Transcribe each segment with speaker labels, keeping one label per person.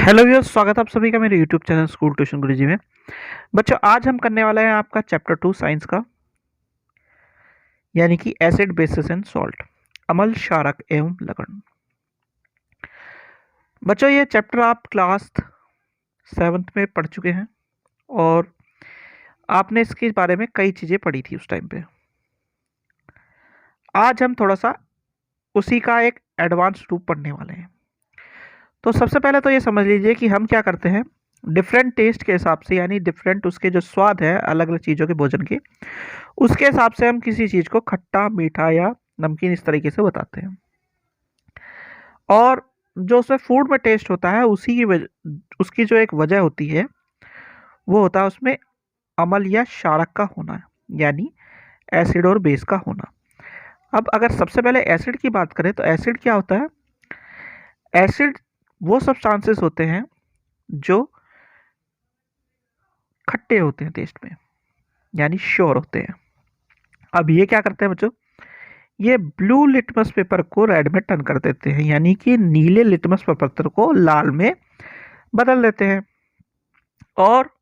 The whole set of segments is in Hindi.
Speaker 1: हेलो व्यूअर्स, स्वागत है आप सभी का मेरे यूट्यूब चैनल स्कूल ट्यूशन गुरुजी में। बच्चों, आज हम करने वाले हैं आपका चैप्टर 2 साइंस का, यानी कि एसिड बेसिस एंड सॉल्ट, अम्ल, क्षारक एवं लवण। बच्चों, ये चैप्टर आप क्लास 7th में पढ़ चुके हैं और आपने इसके बारे में कई चीज़ें पढ़ी थी उस टाइम पे। आज हम थोड़ा सा उसी का एक एडवांस रूप पढ़ने वाले हैं। तो सबसे पहले तो ये समझ लीजिए कि हम क्या करते हैं, डिफरेंट टेस्ट के हिसाब से, यानी डिफरेंट उसके जो स्वाद है अलग अलग चीज़ों के भोजन के, उसके हिसाब से हम किसी चीज़ को खट्टा, मीठा या नमकीन इस तरीके से बताते हैं। और जो उसमें फूड में टेस्ट होता है उसकी जो एक वजह होती है वो होता है उसमें अम्ल या क्षारक का होना, यानी एसिड और बेस का होना। अब अगर सबसे पहले एसिड की बात करें तो एसिड क्या होता है? एसिड वो सब्सटेंसेस होते हैं जो खट्टे होते हैं टेस्ट में, यानी श्योर होते हैं। अब ये क्या करते हैं बच्चों, ये ब्लू लिटमस पेपर को रेड में टर्न कर देते हैं, यानी कि नीले लिटमस पेपर को लाल में बदल देते हैं और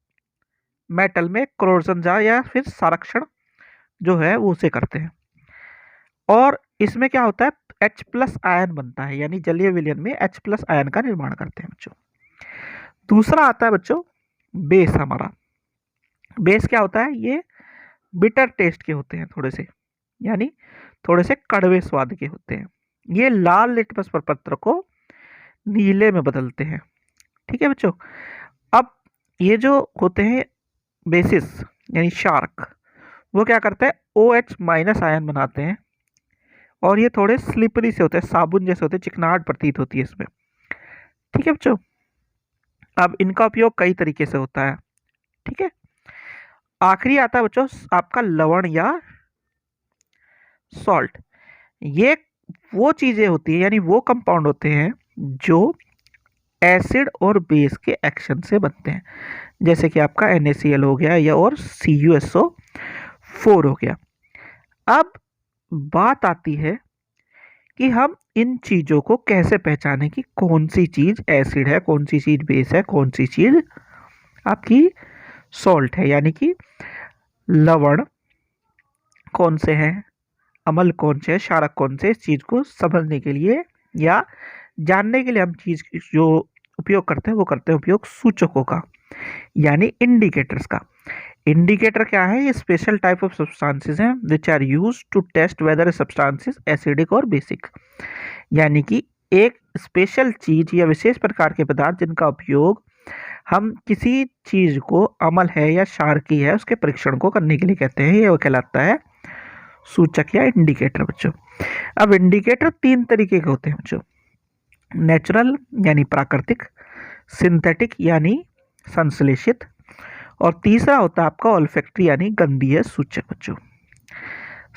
Speaker 1: मेटल में क्रोजन जा या फिर संरक्षण जो है वो उसे करते हैं। और इसमें क्या होता है, H+ आयन बनता है, यानी जलीय विलयन में H+ आयन का निर्माण करते हैं बच्चों। दूसरा आता है बच्चों बेस। हमारा बेस क्या होता है, ये बिटर टेस्ट के होते हैं थोड़े से, यानी थोड़े से कड़वे स्वाद के होते हैं। ये लाल लिटमस पत्र को नीले में बदलते हैं। ठीक है बच्चों। अब ये जो होते हैं बेसिस यानी क्षारक, वो क्या करते हैं, OH- आयन बनाते हैं और ये थोड़े स्लिपरी से होते हैं, साबुन जैसे होते हैं, चिकनाहट प्रतीत होती है इसमें। ठीक है बच्चों। अब इनका उपयोग कई तरीके से होता है। ठीक है। आखिरी आता है बच्चों आपका लवण या सॉल्ट। ये वो चीजें होती है, यानी वो कंपाउंड होते हैं जो एसिड और बेस के एक्शन से बनते हैं, जैसे कि आपका NaCl हो गया या और CuSO4 हो गया। अब बात आती है कि हम इन चीजों को कैसे पहचानें कि कौन सी चीज एसिड है, कौन सी चीज बेस है, कौन सी चीज आपकी सॉल्ट है, यानी कि लवण कौन से हैं, अम्ल कौन से है, क्षारक कौन से। इस चीज को समझने के लिए या जानने के लिए हम चीज जो उपयोग करते हैं वो करते हैं उपयोग सूचकों का, यानी इंडिकेटर्स का। इंडिकेटर क्या है, ये स्पेशल टाइप ऑफ सब्सटेंसेस हैं which are used to test whether substances acidic और बेसिक, यानी कि एक स्पेशल चीज या विशेष प्रकार के पदार्थ जिनका उपयोग हम किसी चीज को अम्ल है या क्षारकीय है उसके परीक्षण को करने के लिए कहते हैं। ये वो कहलाता है सूचक या इंडिकेटर बच्चों। अब इंडिकेटर 3 तरीके के होते हैं बच्चों, नेचुरल यानी प्राकृतिक, सिंथेटिक यानी संश्लेषित, और तीसरा होता है आपका ऑल्फैक्टरी यानी गंधीय सूचक बच्चों।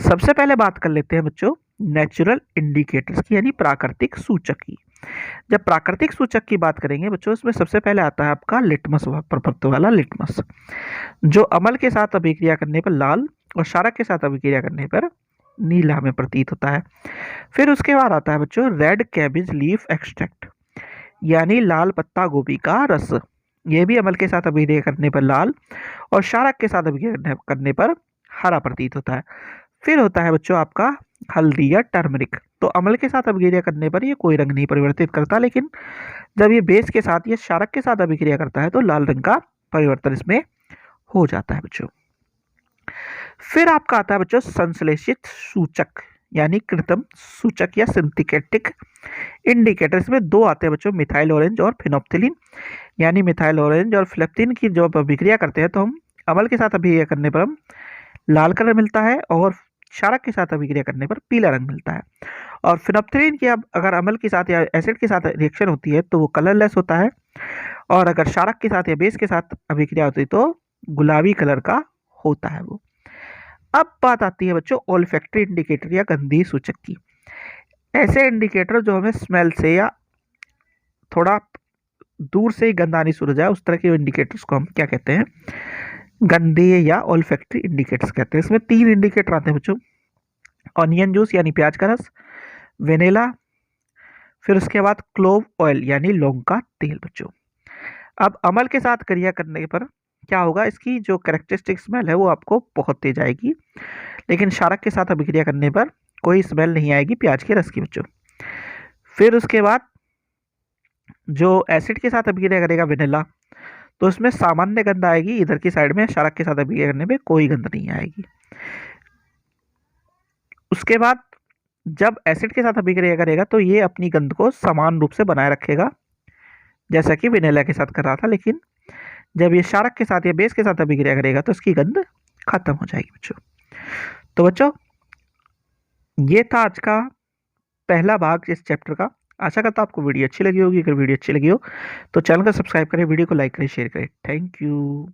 Speaker 1: सबसे पहले बात कर लेते हैं बच्चों नेचुरल इंडिकेटर्स की, यानी प्राकृतिक सूचक की। जब प्राकृतिक सूचक की बात करेंगे बच्चों, इसमें सबसे पहले आता है आपका लिटमस प्रपत्र वाला लिटमस, जो अम्ल के साथ अभिक्रिया करने पर लाल और क्षारक के साथ अभिक्रिया करने पर नीला में प्रतीत होता है। फिर उसके बाद आता है बच्चों रेड कैबेज लीफ एक्सट्रैक्ट, यानी लाल पत्ता गोभी का रस। ये भी अम्ल के साथ अभिक्रिया करने पर लाल और क्षारक के साथ अभिक्रिया करने पर हरा प्रतीत होता है। फिर होता है बच्चों आपका हल्दी या टर्मरिक। तो अम्ल के साथ अभिक्रिया करने पर ये कोई रंग नहीं परिवर्तित करता, लेकिन जब ये बेस के साथ या क्षारक के साथ अभिक्रिया करता है तो लाल रंग का परिवर्तन इसमें हो जाता है बच्चों। फिर आपका आता है बच्चों संश्लेषित सूचक, यानी कृत्रिम सूचक या सिंथेटिक इंडिकेटर। इसमें 2 आते हैं बच्चों, मिथाइल ऑरेंज और फिनोप्थिलीन, यानी मिथाइल ऑरेंज और फिनोप्थिलीन की जब अभिक्रिया करते हैं तो हम अम्ल के साथ अभिक्रिया करने पर हम लाल कलर मिलता है और क्षारक के साथ अभिक्रिया करने पर पीला रंग मिलता है। और फिनोप्थिलीन की अब अगर अम्ल के साथ या एसिड के साथ रिएक्शन होती है तो वो कलरलेस होता है, और अगर क्षारक के साथ या बेस के साथ अभिक्रिया होती है तो गुलाबी कलर का होता है वो। अब बात आती है बच्चों ओल्फैक्टरी इंडिकेटर या गंधीय सूचक की। ऐसे इंडिकेटर जो हमें स्मेल से या थोड़ा दूर से ही गंध आनी शुरू हो जाए, उस तरह के इंडिकेटर्स को हम क्या कहते हैं, गंधीय या ओल्फैक्टरी इंडिकेटर्स कहते हैं। इसमें 3 इंडिकेटर आते हैं बच्चों, ऑनियन जूस यानी प्याज का रस, वेनिला, फिर उसके बाद क्लोव ऑयल यानी लौंग का तेल बच्चों। अब अमल के साथ क्रिया करने पर क्या होगा, इसकी जो कैरेक्टरिस्टिक स्मेल है वो आपको बहुत तेज आएगी, लेकिन क्षारक के साथ अभिक्रिया करने पर कोई स्मेल नहीं आएगी प्याज के रस की बच्चों। फिर उसके बाद जो एसिड के साथ अभिक्रिया करेगा वेनिला, तो उसमें सामान्य गंध आएगी, इधर की साइड में क्षारक के साथ अभिक्रिया करने में कोई गंध नहीं आएगी। उसके बाद जब एसिड के साथ अभिक्रिया करेगा तो ये अपनी गंध को समान रूप से बनाए रखेगा, जैसा कि वेनिला के साथ कर रहा था, लेकिन जब ये क्षारक के साथ या बेस के साथ अभिक्रिया करेगा तो इसकी गंध खत्म हो जाएगी बच्चों। तो बच्चों ये था आज का पहला भाग इस चैप्टर का। आशा करता हूं आपको वीडियो अच्छी लगी होगी। अगर वीडियो अच्छी लगी हो तो चैनल को सब्सक्राइब करें, वीडियो को लाइक करें, शेयर करें। Thank you.